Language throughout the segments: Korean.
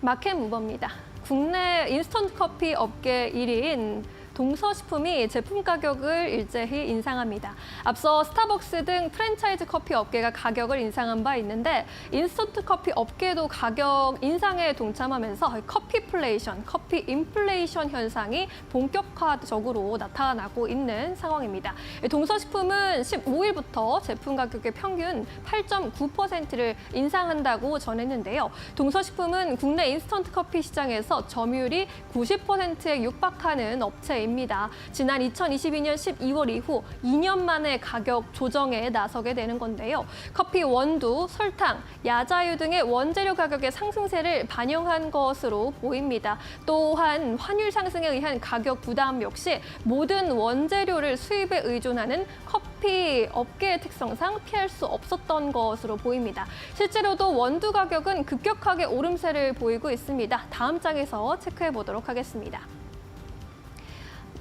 마켓 무버입니다. 국내 인스턴트 커피 업계 1위인 동서식품이 제품 가격을 일제히 인상합니다. 앞서 스타벅스 등 프랜차이즈 커피 업계가 가격을 인상한 바 있는데 인스턴트 커피 업계도 가격 인상에 동참하면서 커피플레이션, 커피 인플레이션 현상이 본격화적으로 나타나고 있는 상황입니다. 동서식품은 15일부터 제품 가격의 평균 8.9%를 인상한다고 전했는데요. 동서식품은 국내 인스턴트 커피 시장에서 점유율이 90%에 육박하는 업체입니다. 지난 2022년 12월 이후 2년 만에 가격 조정에 나서게 되는 건데요. 커피 원두, 설탕, 야자유 등의 원재료 가격의 상승세를 반영한 것으로 보입니다. 또한 환율 상승에 의한 가격 부담 역시 모든 원재료를 수입에 의존하는 커피 업계의 특성상 피할 수 없었던 것으로 보입니다. 실제로도 원두 가격은 급격하게 오름세를 보이고 있습니다. 다음 장에서 체크해 보도록 하겠습니다.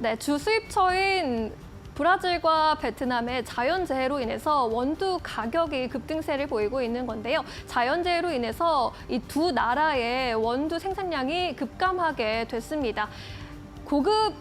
네, 주 수입처인 브라질과 베트남의 자연재해로 인해서 원두 가격이 급등세를 보이고 있는 건데요. 자연재해로 인해서 이 두 나라의 원두 생산량이 급감하게 됐습니다. 고급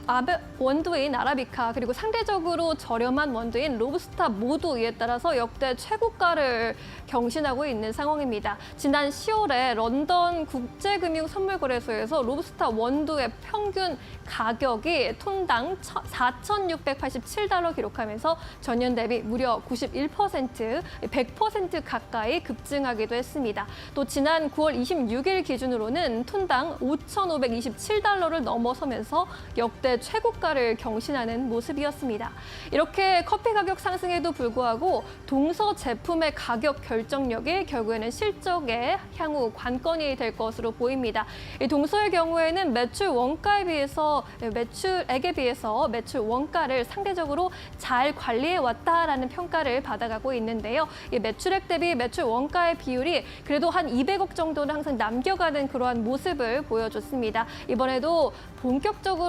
원두인 아라비카 그리고 상대적으로 저렴한 원두인 로부스타 모두 이에 따라서 역대 최고가를 경신하고 있는 상황입니다. 지난 10월에 런던 국제금융선물거래소에서 로부스타 원두의 평균 가격이 톤당 4,687달러 기록하면서 전년 대비 무려 91%, 100% 가까이 급증하기도 했습니다. 또 지난 9월 26일 기준으로는 톤당 5,527달러를 넘어서면서 역대 최고가를 경신하는 모습이었습니다. 이렇게 커피 가격 상승에도 불구하고 동서 제품의 가격 결정력이 결국에는 실적의 향후 관건이 될 것으로 보입니다. 이 동서의 경우에는 매출 원가에 비해서 매출액에 비해서 매출 원가를 상대적으로 잘 관리해 왔다라는 평가를 받아가고 있는데요. 이 매출액 대비 매출 원가의 비율이 그래도 한 200억 정도는 항상 남겨가는 그러한 모습을 보여줬습니다. 이번에도 본격적으로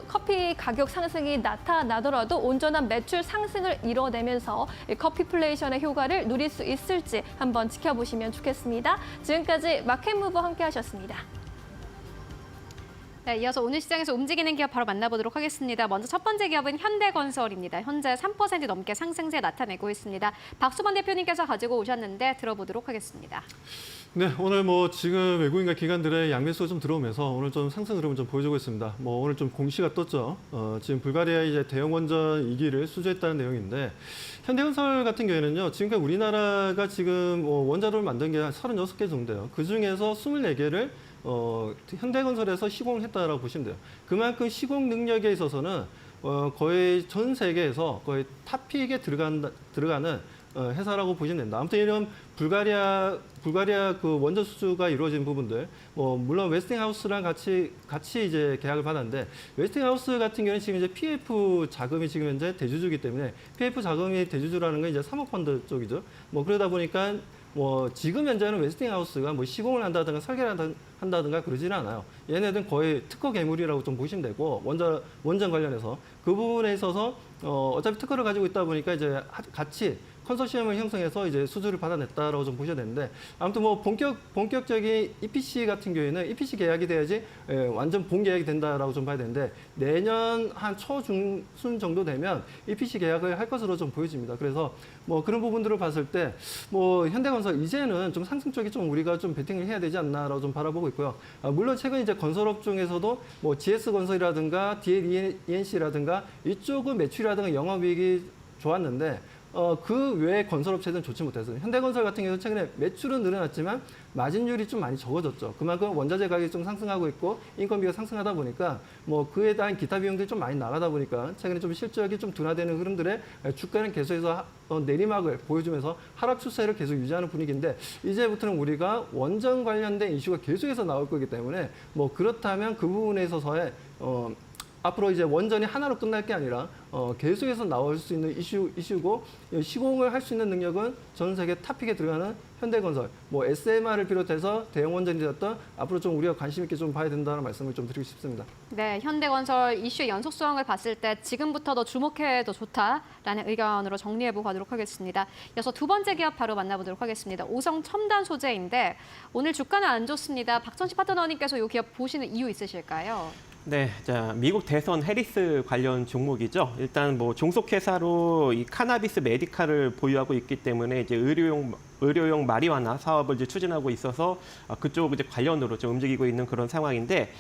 커피 가격 상승이 나타나더라도 온전한 매출 상승을 이뤄내면서 커피플레이션의 효과를 누릴 수 있을지 한번 지켜보시면 좋겠습니다. 지금까지 마켓무버 함께 하셨습니다. 네, 이어서 오늘 시장에서 움직이는 기업 바로 만나보도록 하겠습니다. 먼저 첫 번째 기업은 현대건설입니다. 현재 3% 넘게 상승세 나타내고 있습니다. 박수범 대표님께서 가지고 오셨는데 들어보도록 하겠습니다. 네, 오늘 지금 외국인과 기관들의 양매수가 좀 들어오면서 오늘 좀 상승 흐름을 좀 보여주고 있습니다. 오늘 좀 공시가 떴죠. 지금 불가리아 이제 대형 원전 2기를 수주했다는 내용인데 현대건설 같은 경우에는요. 지금까지 우리나라가 지금 원자로를 만든 게 한 36개 정도예요. 그 중에서 24개를 현대건설에서 시공을 했다라고 보시면 돼요. 그만큼 시공 능력에 있어서는 거의 전 세계에서 거의 탑픽에 들어가는 회사라고 보시면 됩니다. 아무튼 이런 불가리아 그 원전 수주가 이루어진 부분들, 물론 웨스팅하우스랑 같이 이제 계약을 받았는데 웨스팅하우스 같은 경우는 지금 이제 PF 자금이 지금 현재 대주주이기 때문에 PF 자금이 대주주라는 건 이제 사모펀드 쪽이죠. 그러다 보니까 지금 현재는 웨스팅하우스가 시공을 한다든가 설계를 한다든가 그러지는 않아요. 얘네들은 거의 특허 괴물이라고 좀 보시면 되고 원전 관련해서 그 부분에 있어서 어차피 특허를 가지고 있다 보니까 이제 같이 컨소시엄을 형성해서 이제 수주를 받아냈다라고 좀 보셔야 되는데 아무튼 본격적인 EPC 같은 경우에는 EPC 계약이 돼야지 완전 본 계약이 된다라고 좀 봐야 되는데 내년 한 초중순 정도 되면 EPC 계약을 할 것으로 좀 보여집니다. 그래서 그런 부분들을 봤을 때 현대건설 이제는 좀 상승 쪽에 좀 우리가 좀 베팅을 해야 되지 않나라고 좀 바라보고 있고요. 물론 최근 이제 건설업 중에서도 GS건설이라든가 DLENC라든가 이쪽은 매출이라든가 영업이익이 좋았는데 그 외의 건설업체들은 좋지 못했어요. 현대건설 같은 경우는 최근에 매출은 늘어났지만 마진율이 좀 많이 적어졌죠. 그만큼 원자재 가격이 좀 상승하고 있고 인건비가 상승하다 보니까 그에 대한 기타 비용들이 좀 많이 나가다 보니까 최근에 좀 실적이 좀 둔화되는 흐름들에 주가는 계속해서 내리막을 보여주면서 하락 추세를 계속 유지하는 분위기인데 이제부터는 우리가 원전 관련된 이슈가 계속해서 나올 거기 때문에 그렇다면 그 부분에 있어서의 앞으로 이제 원전이 하나로 끝날 게 아니라 계속해서 나올 수 있는 이슈고 시공을 할 수 있는 능력은 전 세계 탑픽에 들어가는 현대건설, 뭐 SMR을 비롯해서 대형 원전이 되었던 앞으로 좀 우리가 관심 있게 좀 봐야 된다는 말씀을 좀 드리고 싶습니다. 네, 현대건설 이슈의 연속성을 봤을 때 지금부터 더 주목해도 좋다라는 의견으로 정리해보고 가도록 하겠습니다. 이어서 두 번째 기업 바로 만나보도록 하겠습니다. 오성 첨단 소재인데 오늘 주가는 안 좋습니다. 박천식 파트너님께서 이 기업 보시는 이유 있으실까요? 네, 자, 미국 대선 해리스 관련 종목이죠. 일단 뭐 종속회사로 이 카나비스 메디칼을 보유하고 있기 때문에 이제 의료용 마리화나 사업을 이제 추진하고 있어서 그쪽 이제 관련으로 좀 움직이고 있는 그런 상황인데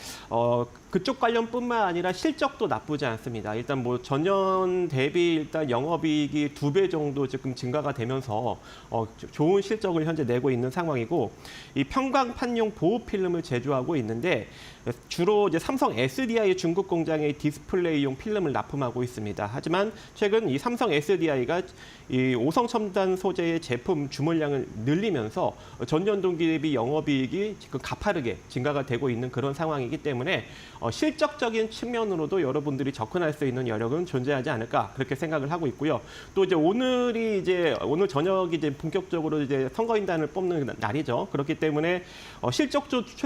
그쪽 관련뿐만 아니라 실적도 나쁘지 않습니다. 일단 뭐 전년 대비 일단 영업이익이 2배 정도 지금 증가가 되면서 좋은 실적을 현재 내고 있는 상황이고 이 평광판용 보호 필름을 제조하고 있는데 주로 이제 삼성 SDI 중국 공장의 디스플레이용 필름을 납품하고 있습니다. 하지만 최근 이 삼성 SDI가 이 오성 첨단 소재의 제품 주문량을 늘리면서 전년 동기 대비 영업이익이 지금 가파르게 증가가 되고 있는 그런 상황이기 때문에 실적적인 측면으로도 여러분들이 접근할 수 있는 여력은 존재하지 않을까 그렇게 생각을 하고 있고요. 또 이제 오늘 저녁이 이제 본격적으로 이제 선거인단을 뽑는 날이죠. 그렇기 때문에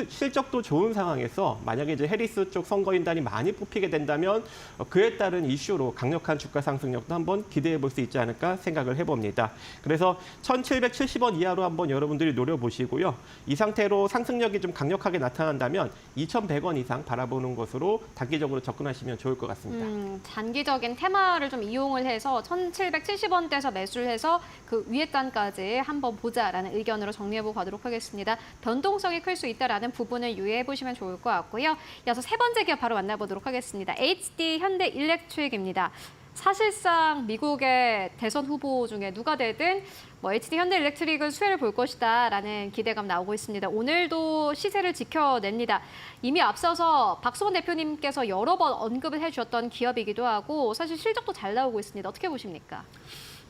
실적도 좋은 상황에서 만약에 이제 해리스 쪽 선거인단이 많이 뽑히게 된다면 그에 따른 이슈로 강력한 주가 상승력도 한번 기대해 볼 수 있지 않을까 생각을 해봅니다. 그래서 1,770원 이하로 한번 여러분들이 노려보시고요. 이 상태로 상승력이 좀 강력하게 나타난다면 2,100원 이상 바라보는 것으로 단기적으로 접근하시면 좋을 것 같습니다. 단기적인 테마를 좀 이용을 해서 1,770원대에서 매수를 해서 그 위에 단까지 한번 보자라는 의견으로 정리해보고 가도록 하겠습니다. 변동성이 클 수 있다라는 부분을 유의해 보시면 좋을 것 같고요. 이어서 세 번째 기업 바로 만나보도록 하겠습니다. HD 현대일렉트릭입니다. 사실상 미국의 대선 후보 중에 누가 되든 HD 현대일렉트릭은 수혜를 볼 것이다라는 기대감 나오고 있습니다. 오늘도 시세를 지켜냅니다. 이미 앞서서 박수원 대표님께서 여러 번 언급을 해주셨던 기업이기도 하고 사실 실적도 잘 나오고 있습니다. 어떻게 보십니까?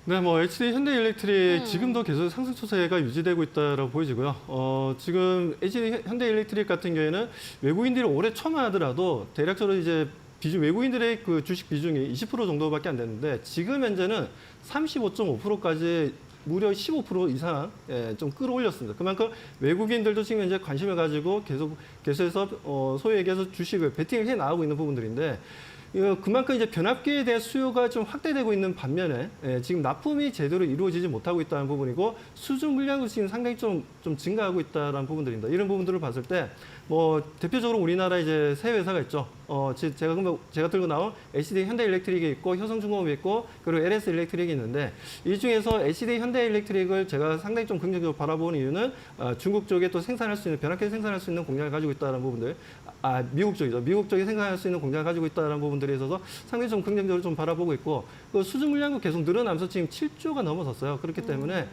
네, 뭐 HD 현대일렉트릭 지금도 계속 상승 추세가 유지되고 있다라고 보여지고요. 지금 HD 현대일렉트릭 같은 경우에는 외국인들이 올해 처음 하더라도 대략적으로 이제 외국인들의 그 주식 비중이 20% 정도밖에 안 되는데 지금 현재는 35.5%까지 무려 15% 이상 좀 끌어올렸습니다. 그만큼 외국인들도 지금 현재 관심을 가지고 계속해서 소위 얘기해서 주식을 베팅을 해 나가고 있는 부분들인데 그만큼 이제 변압기에 대한 수요가 좀 확대되고 있는 반면에 지금 납품이 제대로 이루어지지 못하고 있다는 부분이고 수주 물량도 지금 상당히 좀 증가하고 있다는 부분들입니다. 이런 부분들을 봤을 때 뭐 대표적으로 우리나라 이제 세 회사가 있죠. 제가 들고 나온 HD 현대일렉트릭이 있고 효성중공업이 있고 그리고 LS 일렉트릭이 있는데 이 중에서 HD 현대일렉트릭을 제가 상당히 좀 긍정적으로 바라보는 이유는 중국 쪽에 또 생산할 수 있는 변압기를 생산할 수 있는 공장을 가지고 있다는 부분들, 미국 쪽이죠. 미국 쪽에 생산할 수 있는 공장을 가지고 있다는 부분들에 있어서 상당히 좀 긍정적으로 좀 바라보고 있고 그 수주 물량도 계속 늘어나면서 지금 7조가 넘어섰어요. 그렇기 때문에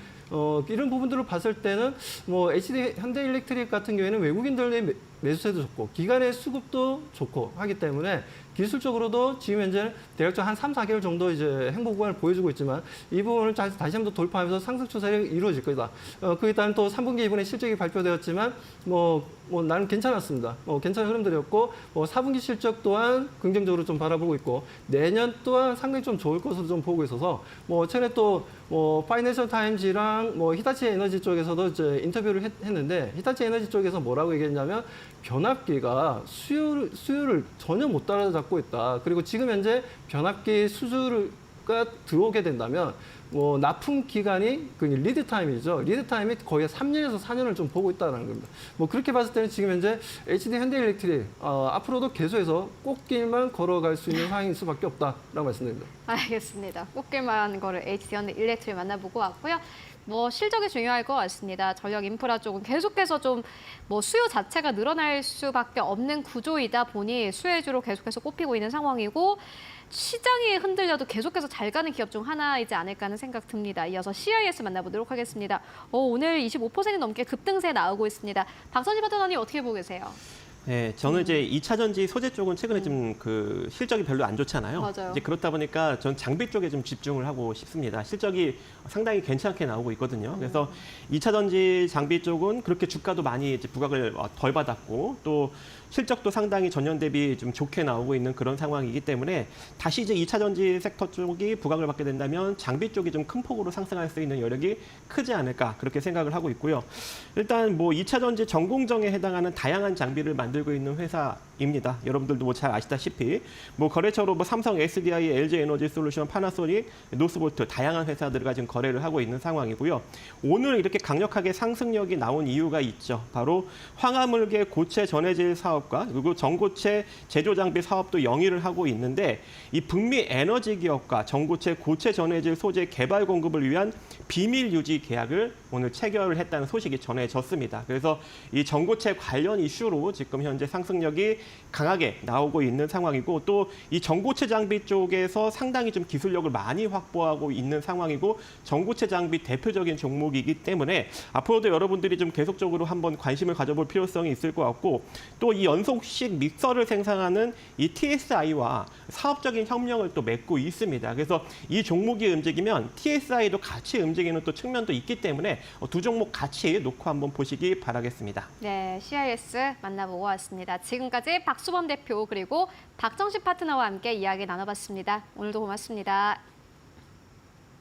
이런 부분들을 봤을 때는 뭐 HD 현대일렉트릭 같은 경우에는 외국인들의 매수세도 좋고 기관의 수급도 좋고 하기 때문에 기술적으로도 지금 현재 대략적으로 한 3, 4개월 정도 이제 행보 구간을 보여주고 있지만 이 부분을 다시 한번 돌파하면서 상승 추세가 이루어질 거다. 그에 따른 또 3분기 이번에 실적이 발표되었지만 뭐 나는 괜찮았습니다. 괜찮은 흐름들이었고 4분기 실적 또한 긍정적으로 좀 바라보고 있고 내년 또한 상당히 좀 좋을 것으로 좀 보고 있어서 최근에 또 파이낸셜 타임즈랑 히타치 에너지 쪽에서도 이제 인터뷰를 했는데 히타치 에너지 쪽에서 뭐라고 얘기했냐면 변압기가 수요를 전혀 못 따라잡고 있다. 그리고 지금 현재 변압기 수주가 들어오게 된다면 납품 기간이 그 리드 타임이죠. 리드 타임이 거의 3년에서 4년을 좀 보고 있다는 겁니다. 그렇게 봤을 때는 지금 현재 HD 현대일렉트릭 앞으로도 계속해서 꽃길만 걸어갈 수 있는 상황일 수밖에 없다라고 말씀드립니다. 알겠습니다. 꽃길만 걸을 HD 현대일렉트릭 만나보고 왔고요. 실적이 중요할 것 같습니다. 전력 인프라 쪽은 계속해서 좀 수요 자체가 늘어날 수밖에 없는 구조이다 보니 수혜주로 계속해서 꼽히고 있는 상황이고 시장이 흔들려도 계속해서 잘 가는 기업 중 하나이지 않을까 하는 생각 듭니다. 이어서 CIS 만나보도록 하겠습니다. 오늘 25% 넘게 급등세 나오고 있습니다. 박선희 파트너님 어떻게 보고 계세요? 네, 저는 이제 2차 전지 소재 쪽은 최근에 좀 그 실적이 별로 안 좋잖아요. 맞아요. 이제 그렇다 보니까 전 장비 쪽에 좀 집중을 하고 싶습니다. 실적이 상당히 괜찮게 나오고 있거든요. 그래서 2차 전지 장비 쪽은 그렇게 주가도 많이 이제 부각을 덜 받았고 또 실적도 상당히 전년 대비 좀 좋게 나오고 있는 그런 상황이기 때문에 다시 이제 2차 전지 섹터 쪽이 부각을 받게 된다면 장비 쪽이 좀 큰 폭으로 상승할 수 있는 여력이 크지 않을까 그렇게 생각을 하고 있고요. 일단 뭐 2차 전지 전공정에 해당하는 다양한 장비를 만들고 있는 회사입니다. 여러분들도 뭐 잘 아시다시피 뭐 거래처로 뭐 삼성, SDI, LG 에너지 솔루션, 파나소닉, 노스볼트 다양한 회사들과 지금 거래를 하고 있는 상황이고요. 오늘 이렇게 강력하게 상승력이 나온 이유가 있죠. 바로 황화물계 고체 전해질 사업과 그리고 전고체 제조 장비 사업도 영위를 하고 있는데 이 북미 에너지 기업과 전고체 고체 전해질 소재 개발 공급을 위한 비밀 유지 계약을 오늘 체결을 했다는 소식이 전해졌습니다. 그래서 이 전고체 관련 이슈로 지금 현재 상승력이 강하게 나오고 있는 상황이고 또 이 전고체 장비 쪽에서 상당히 좀 기술력을 많이 확보하고 있는 상황이고 전고체 장비 대표적인 종목이기 때문에 앞으로도 여러분들이 좀 계속적으로 한번 관심을 가져볼 필요성이 있을 것 같고 또 이 연속식 믹서를 생산하는 이 TSI와 사업적인 협력을 또 맺고 있습니다. 그래서 이 종목이 움직이면 TSI도 같이 움직이는 또 측면도 있기 때문에 두 종목 같이 놓고 한번 보시기 바라겠습니다. 네, CIS 만나보고 왔습니다. 지금까지 박수범 대표 그리고 박정식 파트너와 함께 이야기 나눠봤습니다. 오늘도 고맙습니다.